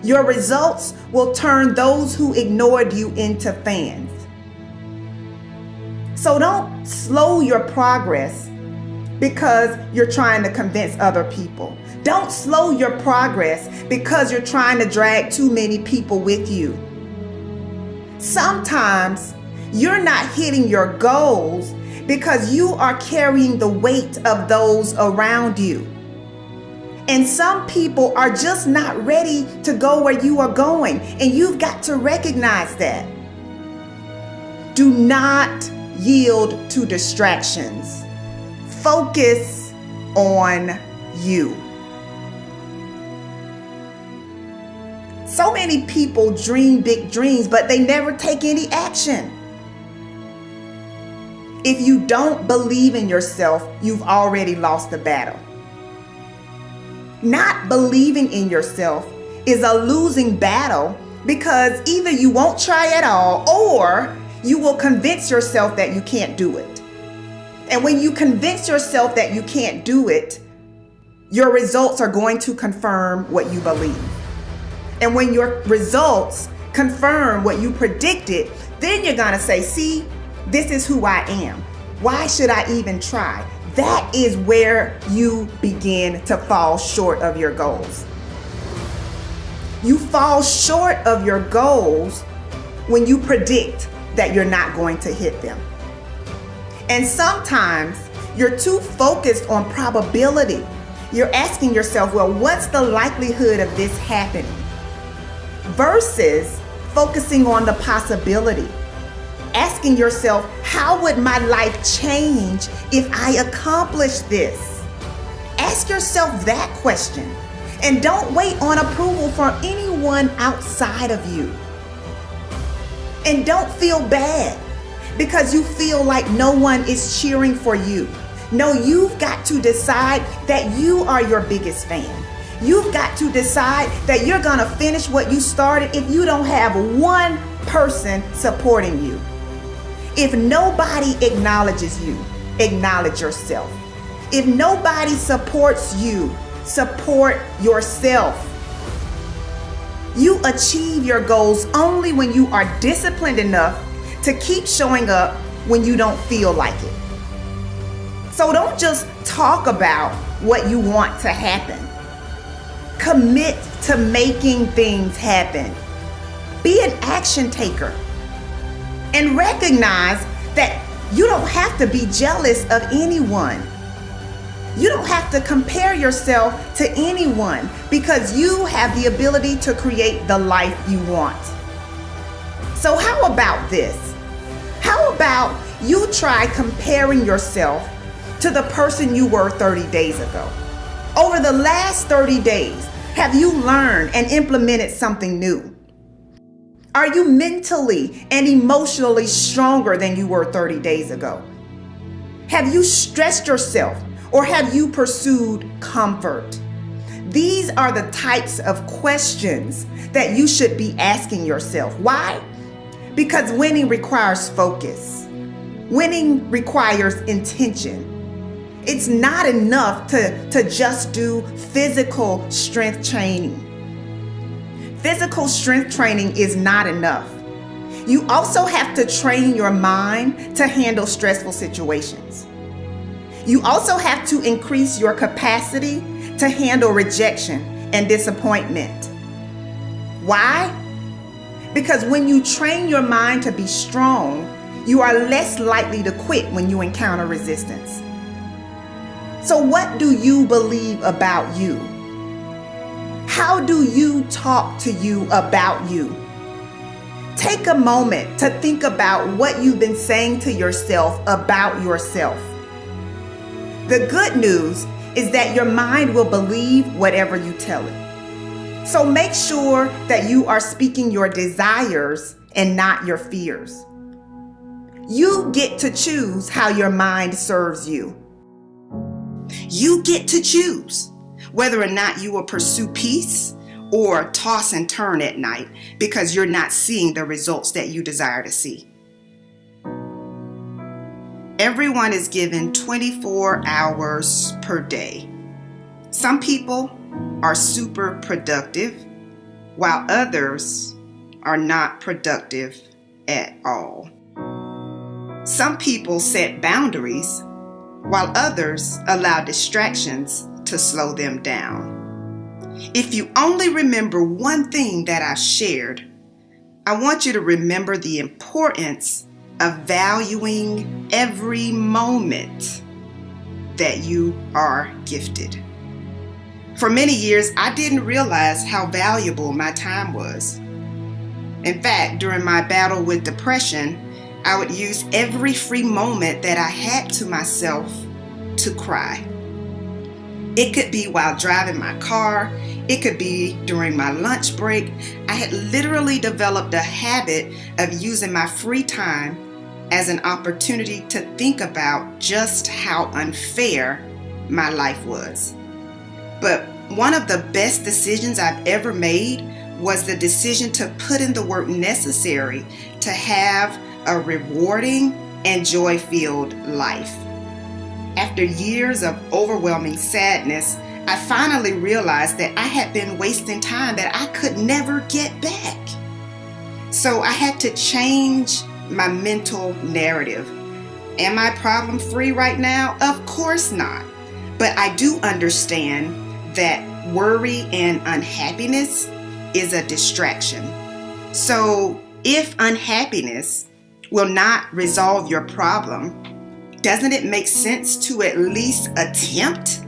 Your results will turn those who ignored you into fans. So don't slow your progress because you're trying to convince other people. Don't slow your progress because you're trying to drag too many people with you. Sometimes you're not hitting your goals because you are carrying the weight of those around you. And some people are just not ready to go where you are going, and you've got to recognize that. Do not yield to distractions. Focus on you. So many people dream big dreams, but they never take any action. If you don't believe in yourself, you've already lost the battle. Not believing in yourself is a losing battle because either you won't try at all or you will convince yourself that you can't do it. And when you convince yourself that you can't do it, your results are going to confirm what you believe. And when your results confirm what you predicted, then you're going to say, see, this is who I am. Why should I even try? That is where you begin to fall short of your goals. You fall short of your goals when you predict that you're not going to hit them. And sometimes you're too focused on probability. You're asking yourself, well, what's the likelihood of this happening? Versus focusing on the possibility. Asking yourself, how would my life change if I accomplish this? Ask yourself that question. And don't wait on approval from anyone outside of you. And don't feel bad because you feel like no one is cheering for you. No, you've got to decide that you are your biggest fan. You've got to decide that you're going to finish what you started if you don't have one person supporting you. If nobody acknowledges you, acknowledge yourself. If nobody supports you, support yourself. You achieve your goals only when you are disciplined enough to keep showing up when you don't feel like it. So don't just talk about what you want to happen. Commit to making things happen. Be an action taker. And recognize that you don't have to be jealous of anyone. You don't have to compare yourself to anyone because you have the ability to create the life you want. So how about this? How about you try comparing yourself to the person you were 30 days ago? Over the last 30 days, have you learned and implemented something new? Are you mentally and emotionally stronger than you were 30 days ago? Have you stressed yourself or have you pursued comfort? These are the types of questions that you should be asking yourself. Why? Because winning requires focus. Winning requires intention. It's not enough to just do physical strength training. Physical strength training is not enough. You also have to train your mind to handle stressful situations. You also have to increase your capacity to handle rejection and disappointment. Why? Because when you train your mind to be strong, you are less likely to quit when you encounter resistance. So what do you believe about you? How do you talk to you about you? Take a moment to think about what you've been saying to yourself about yourself. The good news is that your mind will believe whatever you tell it. So make sure that you are speaking your desires and not your fears. You get to choose how your mind serves you. You get to choose whether or not you will pursue peace or toss and turn at night because you're not seeing the results that you desire to see. Everyone is given 24 hours per day. Some people are super productive, while others are not productive at all. Some people set boundaries, while others allow distractions to slow them down. If you only remember one thing that I shared, I want you to remember the importance of valuing every moment that you are gifted. For many years, I didn't realize how valuable my time was. In fact, during my battle with depression, I would use every free moment that I had to myself to cry. It could be while driving my car. It could be during my lunch break. I had literally developed a habit of using my free time as an opportunity to think about just how unfair my life was. But one of the best decisions I've ever made was the decision to put in the work necessary to have a rewarding and joy-filled life. After years of overwhelming sadness, I finally realized that I had been wasting time that I could never get back. So I had to change my mental narrative. Am I problem-free right now? Of course not. But I do understand that worry and unhappiness is a distraction. So if unhappiness will not resolve your problem, doesn't it make sense to at least attempt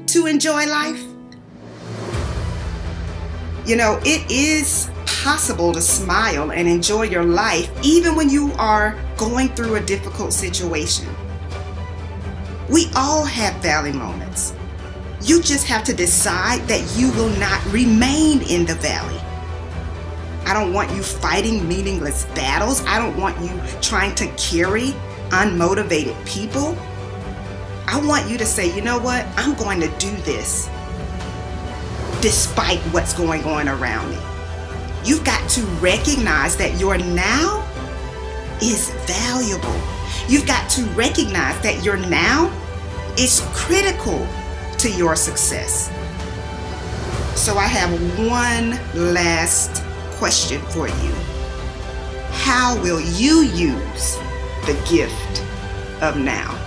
to enjoy life? You know, it is possible to smile and enjoy your life even when you are going through a difficult situation. We all have valley moments. You just have to decide that you will not remain in the valley. I don't want you fighting meaningless battles. I don't want you trying to carry unmotivated people. I want you to say, you know what? I'm going to do this despite what's going on around me. You've got to recognize that your now is valuable. You've got to recognize that your now is critical to your success. So I have one last question for you. How will you use the gift of now?